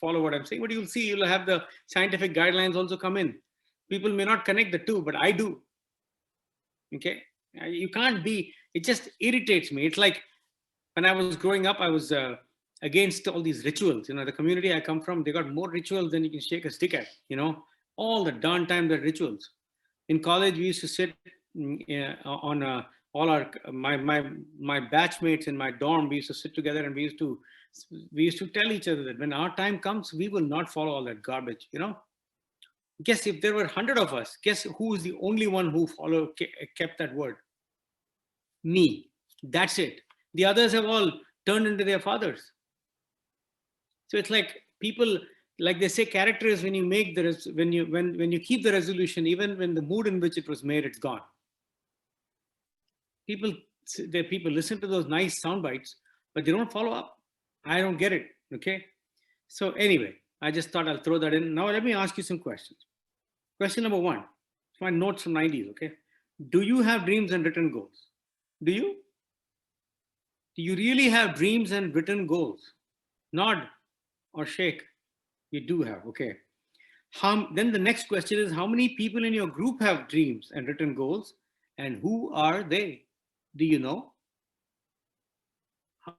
follow what I'm saying, but you'll see, you'll have the scientific guidelines also come in. People may not connect the two, but I do. Okay. You can't be, it just irritates me. It's like when I was growing up, I was against all these rituals. The community I come from, they got more rituals than you can shake a stick at, all the darn time, the rituals. In college, we used to sit on all our, my batchmates in my dorm, we used to sit together and we used to tell each other that when our time comes, we will not follow all that garbage, Guess if there were 100 of us, guess who is the only one who kept that word? Me. That's it. The others have all turned into their fathers. So it's like people, like they say, character is when you make when you keep the resolution, even when the mood in which it was made, it's gone. People listen to those nice sound bites, but they don't follow up. I don't get it. Okay. So anyway, I just thought I'll throw that in. Now let me ask you some questions. Question number one. It's my notes from 90s. Okay. Do you have dreams and written goals? Do you? Do you really have dreams and written goals? Nod or shake. You do have. Okay. Then the next question is, how many people in your group have dreams and written goals, and who are they? Do you know?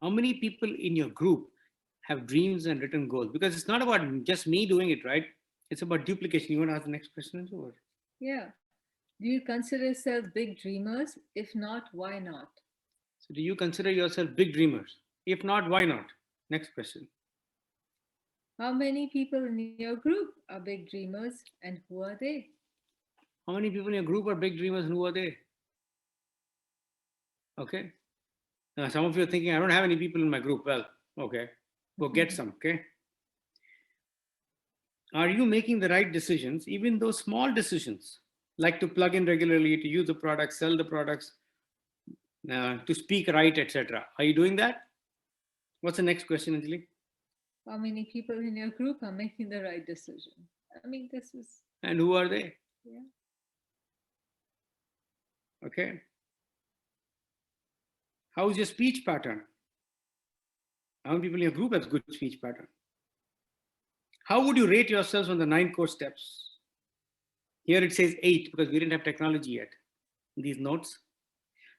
How many people in your group have dreams and written goals? Because it's not about just me doing it, right? It's about duplication. You want to ask the next question? Or? Yeah. Do you consider yourself big dreamers? If not, why not? So do you consider yourself big dreamers? If not, why not? Next question. How many people in your group are big dreamers and who are they? How many people in your group are big dreamers and who are they? Okay. Now, some of you are thinking, I don't have any people in my group. Well, okay. Go get some, okay? Are you making the right decisions, even those small decisions, like to plug in regularly, to use the products, sell the products, to speak right, etc.? Are you doing that? What's the next question, Anjali? How many people in your group are making the right decision? I mean, this is. And who are they? Yeah. Okay. How's your speech pattern? How many people in your group have good speech pattern? How would you rate yourselves on the 9 core steps? Here it says 8 because we didn't have technology yet in these notes.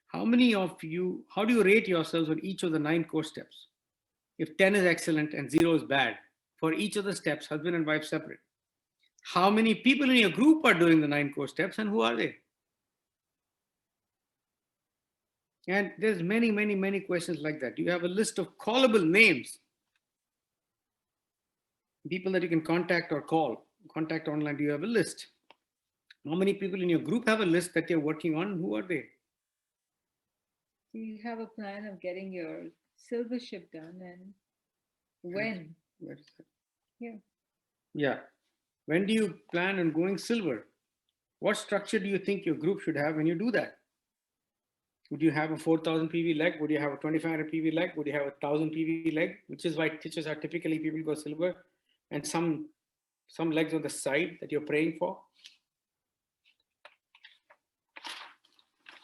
How many of you, how do you rate yourselves on each of the 9 core steps? If 10 is excellent and 0 is bad, for each of the steps, husband and wife separate. How many people in your group are doing the 9 core steps and who are they? And there's many questions like that. You have a list of callable names, people that you can contact or call, contact online. Do you have a list? How many people in your group have a list that you're working on? Who are they? Do you have a plan of getting your silvership done and when? Where is that? Yeah. Yeah. When do you plan on going silver? What structure do you think your group should have when you do that? Would you have a 4,000 PV leg? Would you have a 2,500 PV leg? Would you have a 1,000 PV leg? Which is why teachers are typically people go silver, and some legs on the side that you're praying for.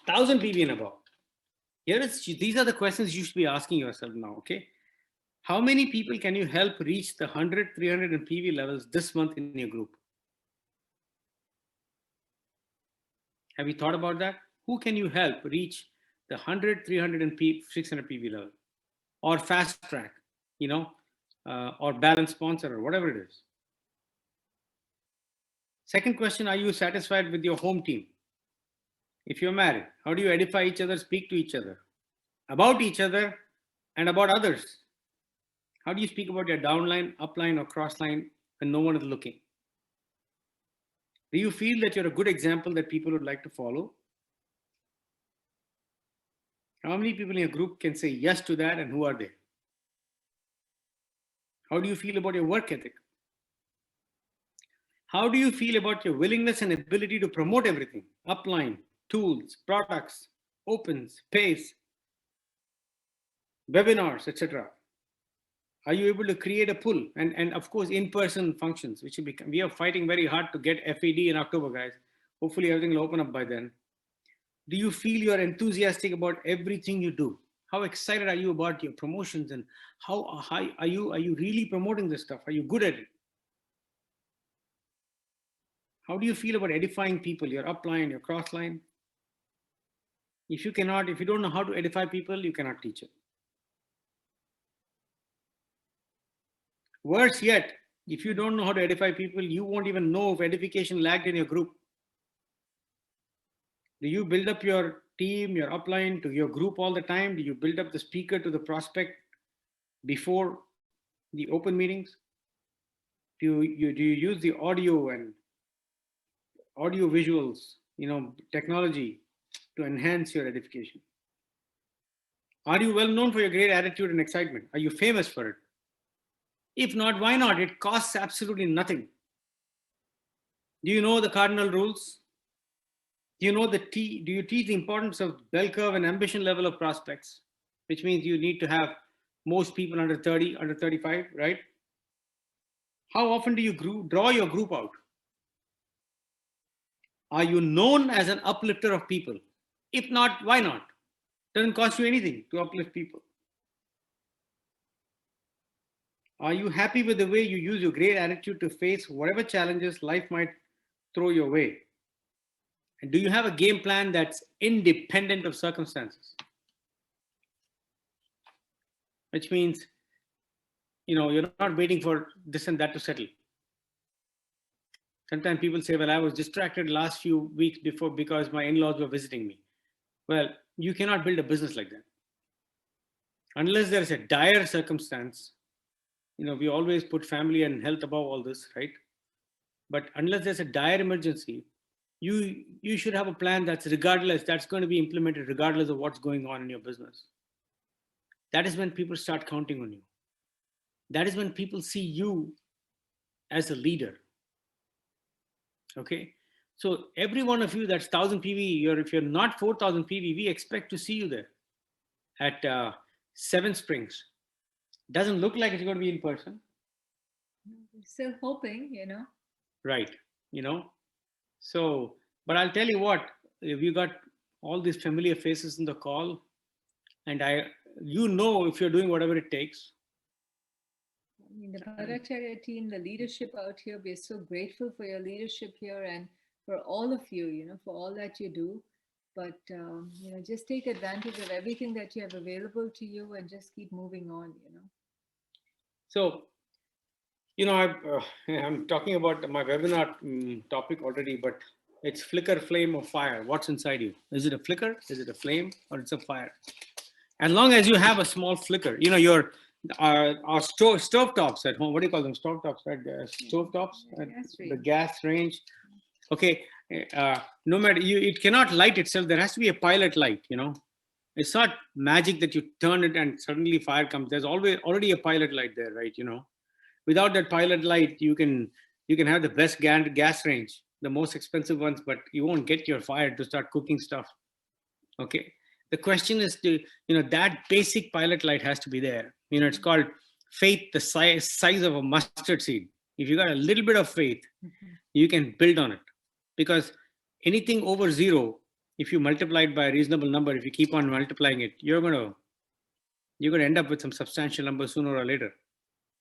1,000 PV and above. These are the questions you should be asking yourself now, okay? How many people can you help reach the 100, 300 and PV levels this month in your group? Have you thought about that? Who can you help reach the 100, 300 and 600 PV level? Or fast track, or balance sponsor or whatever it is. Second question, are you satisfied with your home team? If you're married, how do you edify each other, speak to each other, about each other and about others? How do you speak about your downline, upline or crossline when no one is looking? Do you feel that you're a good example that people would like to follow? How many people in your group can say yes to that and who are they? How do you feel about your work ethic? How do you feel about your willingness and ability to promote everything? Upline, tools, products, opens, pays, webinars, etc. Are you able to create a pull? And of course, in-person functions, which we are fighting very hard to get FAD in October, guys. Hopefully everything will open up by then. Do you feel you're enthusiastic about everything you do? How excited are you about your promotions, and how high are you really promoting this stuff? Are you good at it? How do you feel about edifying people, your upline, your crossline? If you don't know how to edify people, you cannot teach it. Worse yet, if you don't know how to edify people, you won't even know if edification lagged in your group. Do you build up your team, your upline to your group all the time? Do you build up the speaker to the prospect before the open meetings? Do you use the audio and audio visuals, technology to enhance your edification? Are you well known for your great attitude and excitement? Are you famous for it? If not, why not? It costs absolutely nothing. Do you know the cardinal rules? Do you teach the importance of bell curve and ambition level of prospects, which means you need to have most people under 30, under 35, right? How often do you draw your group out? Are you known as an uplifter of people? If not, why not? Doesn't cost you anything to uplift people. Are you happy with the way you use your great attitude to face whatever challenges life might throw your way? And do you have a game plan that's independent of circumstances? Which means, you're not waiting for this and that to settle. Sometimes people say, well, I was distracted last few weeks before because my in-laws were visiting me. Well, you cannot build a business like that. Unless there is a dire circumstance, we always put family and health above all this, right? But unless there's a dire emergency, you should have a plan that's going to be implemented regardless of what's going on in your business. That is when people start counting on you. That is when people see you as a leader. Okay. So every one of you that's 1,000 PV, if you're not 4,000 PV, we expect to see you there at Seven Springs. Doesn't look like it's going to be in person. Still hoping, Right. So, but I'll tell you what, if you got all these familiar faces in the call, and if you're doing whatever it takes. I mean, the Bhattacharya team, the leadership out here, we're so grateful for your leadership here and for all of you, for all that you do. But, just take advantage of everything that you have available to you and just keep moving on. So, I'm talking about my webinar topic already, but it's flicker, flame, or fire. What's inside you? Is it a flicker? Is it a flame? Or it's a fire? As long as you have a small flicker, our stove tops at home. What do you call them? Stove tops, right? Stove tops, the gas range. Okay, no matter it cannot light itself. There has to be a pilot light. It's not magic that you turn it and suddenly fire comes. There's already a pilot light there, right? Without that pilot light, you can have the best gas range, the most expensive ones, but you won't get your fire to start cooking stuff. Okay. The question is that basic pilot light has to be there. It's called faith, the size of a mustard seed. If you got a little bit of faith, you can build on it, because anything over zero, if you multiply it by a reasonable number, if you keep on multiplying it, you're going to end up with some substantial number sooner or later.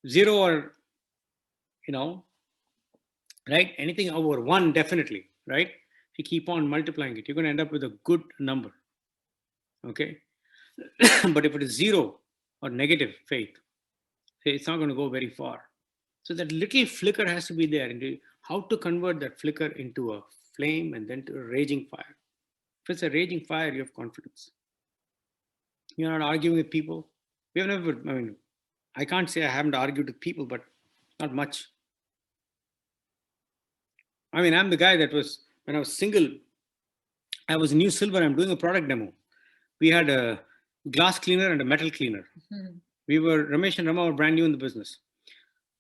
Zero or, right? Anything over one, definitely, right? If you keep on multiplying it, you're going to end up with a good number. Okay. But if it is zero or negative faith, it's not going to go very far. So that little flicker has to be there. And how to convert that flicker into a flame and then to a raging fire. If it's a raging fire, you have confidence. You're not arguing with people. I can't say I haven't argued with people, but not much. I'm the guy that when I was single, I was New Silver. I'm doing a product demo. We had a glass cleaner and a metal cleaner. Ramesh and Rama were brand new in the business.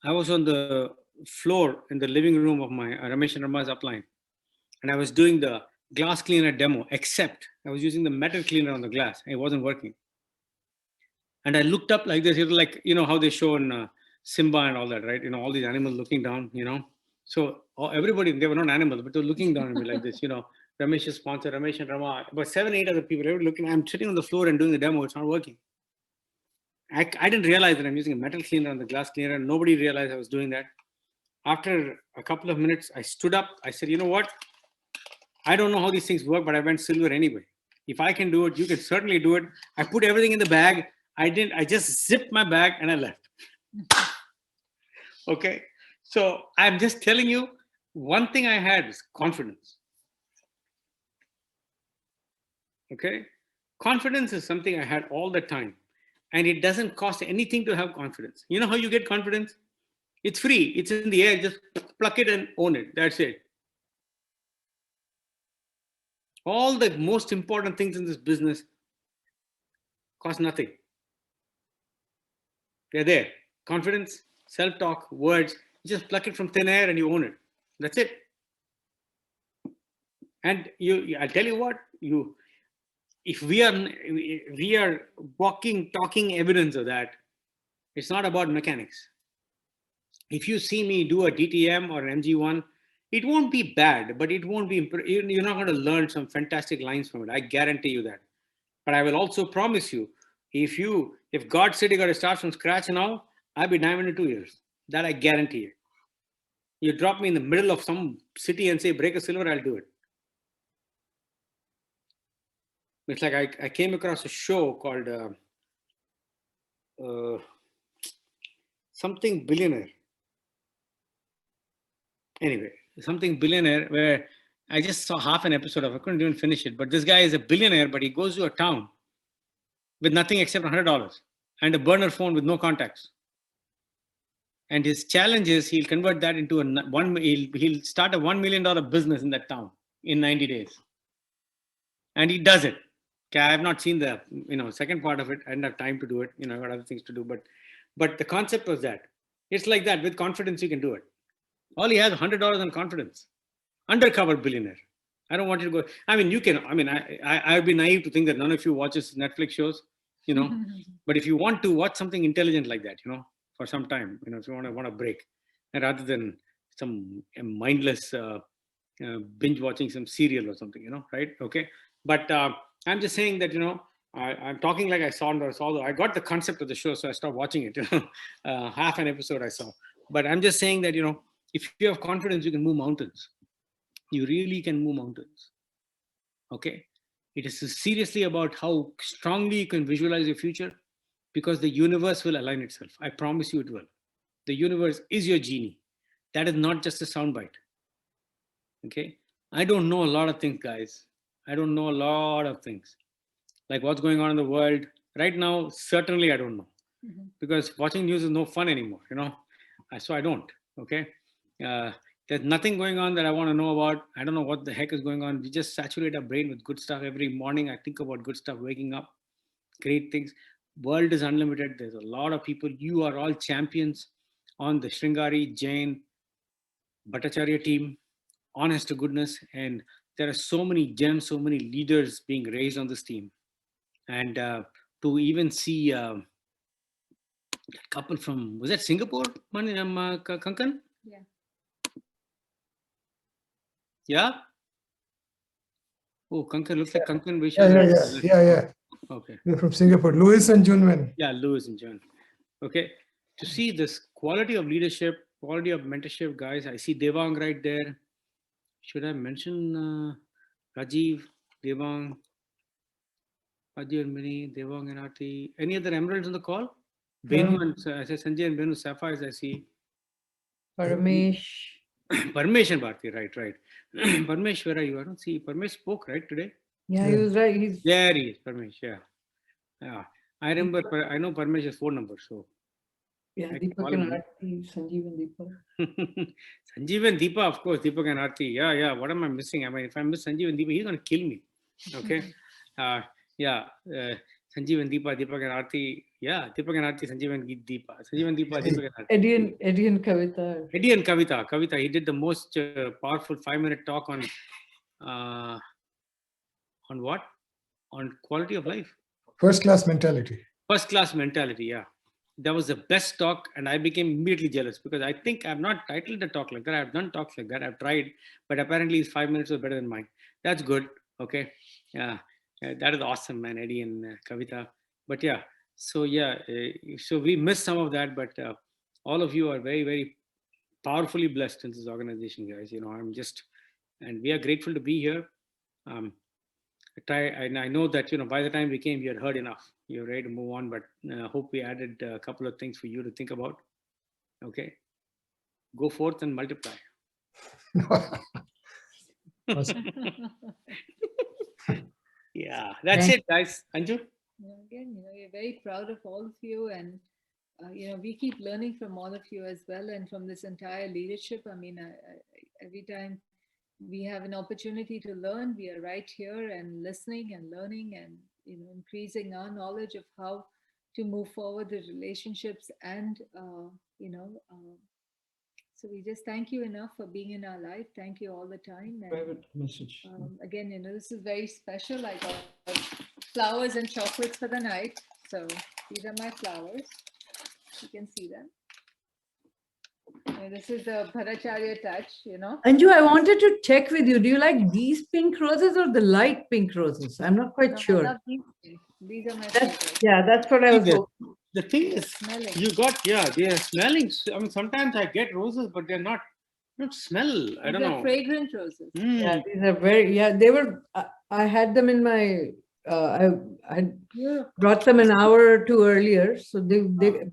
I was on the floor in the living room of my Ramesh and Rama's upline. And I was doing the glass cleaner demo, except I was using the metal cleaner on the glass. It wasn't working. And I looked up like this, like, how they show in Simba and all that, right? All these animals looking down, So everybody, they were not animals, but they were looking down at me like this, Ramesh's sponsor, Ramesh and Rama, about 7, 8 other people. Everybody looking. I'm sitting on the floor and doing the demo. It's not working. I didn't realize that I'm using a metal cleaner on the glass cleaner. Nobody realized I was doing that. After a couple of minutes, I stood up. I said, you know what? I don't know how these things work, but I went silver anyway. If I can do it, you can certainly do it. I put everything in the bag. I just zipped my bag and I left. Okay. So I'm just telling you, one thing I had is confidence. Okay. Confidence is something I had all the time. And it doesn't cost anything to have confidence. You know how you get confidence? It's free. It's in the air. Just pluck it and own it. That's it. All the most important things in this business cost nothing. They're there. Confidence, self-talk, words. You just pluck it from thin air and you own it. That's it. And I'll tell you what, if we are walking, talking evidence of that, it's not about mechanics. If you see me do a DTM or an MG1, it won't be bad, but it won't be, you're not going to learn some fantastic lines from it. I guarantee you that. But I will also promise you, if God said you got to start from scratch now, I'll be diamond in 2 years. That I guarantee you. You drop me in the middle of some city and say, break a silver, I'll do it. It's like I came across a show called something billionaire. Anyway, something billionaire where I just saw half an episode of it. I couldn't even finish it. But this guy is a billionaire, but he goes to a town with nothing except $100 and a burner phone with no contacts. And his challenge is he'll convert that into he'll start a $1 million business in that town in 90 days. And he does it. Okay, I have not seen the second part of it. I didn't have time to do it. I got other things to do. But the concept was that it's like that. With confidence, you can do it. All he has $100 on confidence. Undercover billionaire. I don't want you to go. I mean, you can. I mean, I'd be naive to think that none of you watches Netflix shows. But if you want to watch something intelligent like that, for some time, if you want a break, and rather than some mindless binge watching some serial or something, right? Okay. But I'm just saying that, I'm talking like I saw I got the concept of the show, so I stopped watching it. Half an episode I saw. But I'm just saying that, if you have confidence, you can move mountains. You really can move mountains. Okay. It is seriously about how strongly you can visualize your future, because the universe will align itself. I promise you it will. The universe is your genie. That is not just a soundbite. Okay. I don't know a lot of things, guys. I don't know a lot of things. Like what's going on in the world right now, certainly I don't know. Because watching news is no fun anymore, So I don't. Okay. There's nothing going on that I want to know about. I don't know what the heck is going on. We just saturate our brain with good stuff every morning. I think about good stuff, waking up, great things. World is unlimited. There's a lot of people. You are all champions on the Sringari, Jain, Bhattacharya team, honest to goodness. And there are so many gems, so many leaders being raised on this team. And to even see a couple from, was that Singapore, Kankan? Yeah. Yeah? Oh, Kankan looks like Kankan. Yeah. Okay. They're from Singapore. Louis and Junwen. Yeah, Louis and John. Okay. To see this quality of leadership, quality of mentorship, guys, I see Devang right there. Should I mention Rajiv, Devang, Ajay and Mini, Devang and Arti? Any other emeralds on the call? Benu and I say Sanjay and Benu, Sapphires, I see. Paramesh. Parmesh and Bharti, right. Parmesh, where are you? I don't see. Parmesh spoke, right, today? Yeah, he was right. He's There he is, Parmesh, yeah. I remember, I know Parmesh's phone number, so. yeah, I can Deepak call and him. Aarti, Sanjeev and Deepak. Sanjeev and Deepa, of course, Deepak and Aarti. Yeah. What am I missing? I mean, if I miss Sanjeev and Deepa, he's going to kill me. Okay. Sanjeev and Deepa, Deepak and Aarti. Yeah, Deepak and Aarti, Sanjeev and Deepa. Sanjeev and Deepa, Deepak and Aarti. Eddie and Kavita. Eddie and Kavita. Kavita, he did the most powerful 5-minute talk on what? On quality of life. First class mentality. First class mentality, yeah. That was the best talk, and I became immediately jealous because I think I've not titled a talk like that. I've done talks like that. I've tried, but apparently his 5 minutes was better than mine. That's good. Okay. Yeah. That is awesome, man, Eddie and Kavita. But yeah, so yeah, so we missed some of that, but all of you are very, very powerfully blessed in this organization, guys. And we are grateful to be here. Um, and I know that, by the time we came, you had heard enough. You're ready to move on, but hope we added a couple of things for you to think about. Okay. Go forth and multiply. Yeah, that's it, guys. Anju? Again, we're very proud of all of you, and we keep learning from all of you as well, and from this entire leadership. I mean, every time we have an opportunity to learn, we are right here and listening and learning, and increasing our knowledge of how to move forward the relationships, and so we just thank you enough for being in our life. Thank you all the time. And Private message. again, this is very special. I got flowers and chocolates for the night. So these are my flowers. You can see them. And this is the Bhattacharya touch, Anju, I wanted to check with you. Do you like these pink roses or the light pink roses? I'm not quite No, I sure. love these are my favorites. Yeah, that's what I was hoping. The thing is, Smelling. they are smelling. I mean, sometimes I get roses, but they're not smell. I don't They're know. fragrant roses. Yeah, these are they were, I had them in my, I Beautiful. brought them an hour or two earlier. So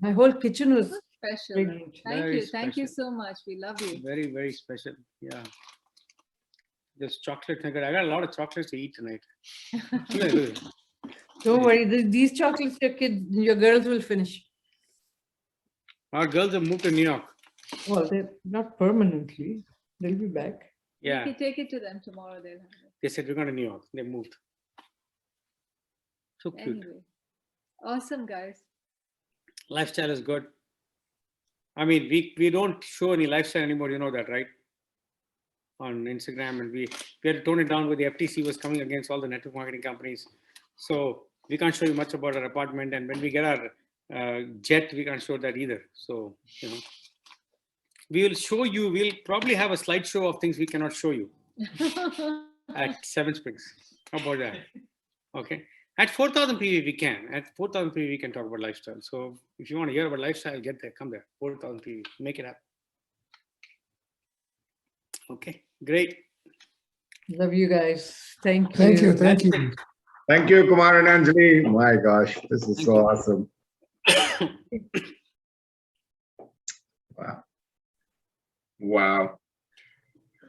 my whole kitchen was So special. fragrant. Thank Very you. Thank you special. so much. We love you. Very, very special. Yeah. This chocolate. I got a lot of chocolates to eat tonight. Don't worry, these chocolates your girls will finish. Our girls have moved to New York. Well, they're not permanently. They'll be back. Yeah. You take it to them tomorrow. They'll have it. They said we're going to New York. They moved. So cute. Anyway, awesome, guys. Lifestyle is good. I mean, we don't show any lifestyle anymore. You know that, right? On Instagram, and we had to tone it down with the FTC was coming against all the network marketing companies. So we can't show you much about our apartment, and when we get our jet, we can't show that either. So we will show you. We'll probably have a slideshow of things we cannot show you at Seven Springs. How about that? Okay. At 4,000 PV, we can. At 4,000 PV, we can talk about lifestyle. So if you want to hear about lifestyle, get there. Come there. 4,000 PV. Make it happen. Okay. Great. Love you guys. Thank you. Thank you. Thank you. Thank you, Kumar and Anjali. My gosh, this is so awesome. Wow. Wow.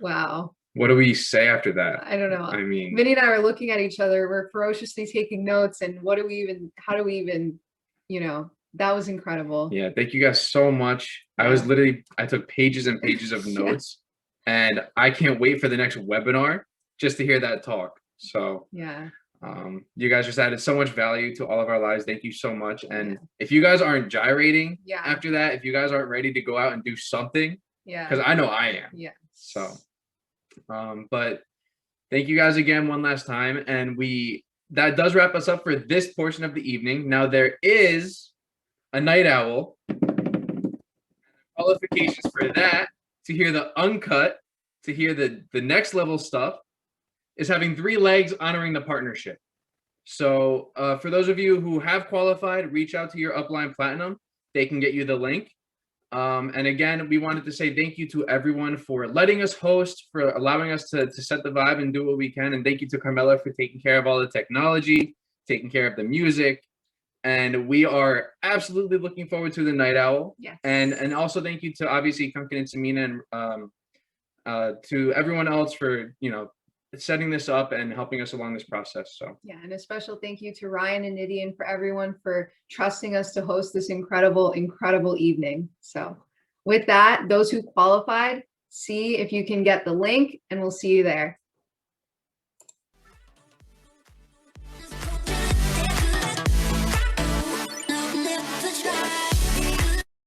Wow. What do we say after that? I don't know. I mean, Vinny and I were looking at each other. We're ferociously taking notes. And how do we even, that was incredible. yeah, thank you guys so much. I took pages and pages of notes, and I can't wait for the next webinar just to hear that talk. So Yeah. you guys just added so much value to all of our lives. Thank you so much. And if you guys aren't gyrating Yeah. after that, if you guys aren't ready to go out and do something, Yeah. because I know I am. Yeah. So, but thank you guys again one last time. And that does wrap us up for this portion of the evening. Now there is a night owl. Qualifications for that, to hear the uncut, to hear the next level stuff, is having 3 legs honoring the partnership. So for those of you who have qualified, reach out to your upline platinum. They can get you the link. And again, we wanted to say thank you to everyone for letting us host, for allowing us to set the vibe and do what we can. And thank you to Carmela for taking care of all the technology, taking care of the music. And we are absolutely looking forward to the Night Owl. Yes. And also thank you to obviously Kunkin and Samina and to everyone else for, setting this up and helping us along this process. So Yeah. And a special thank you to Ryan and Nidhi and for everyone for trusting us to host this incredible, incredible evening. So with that, those who qualified, see if you can get the link, and we'll see you there.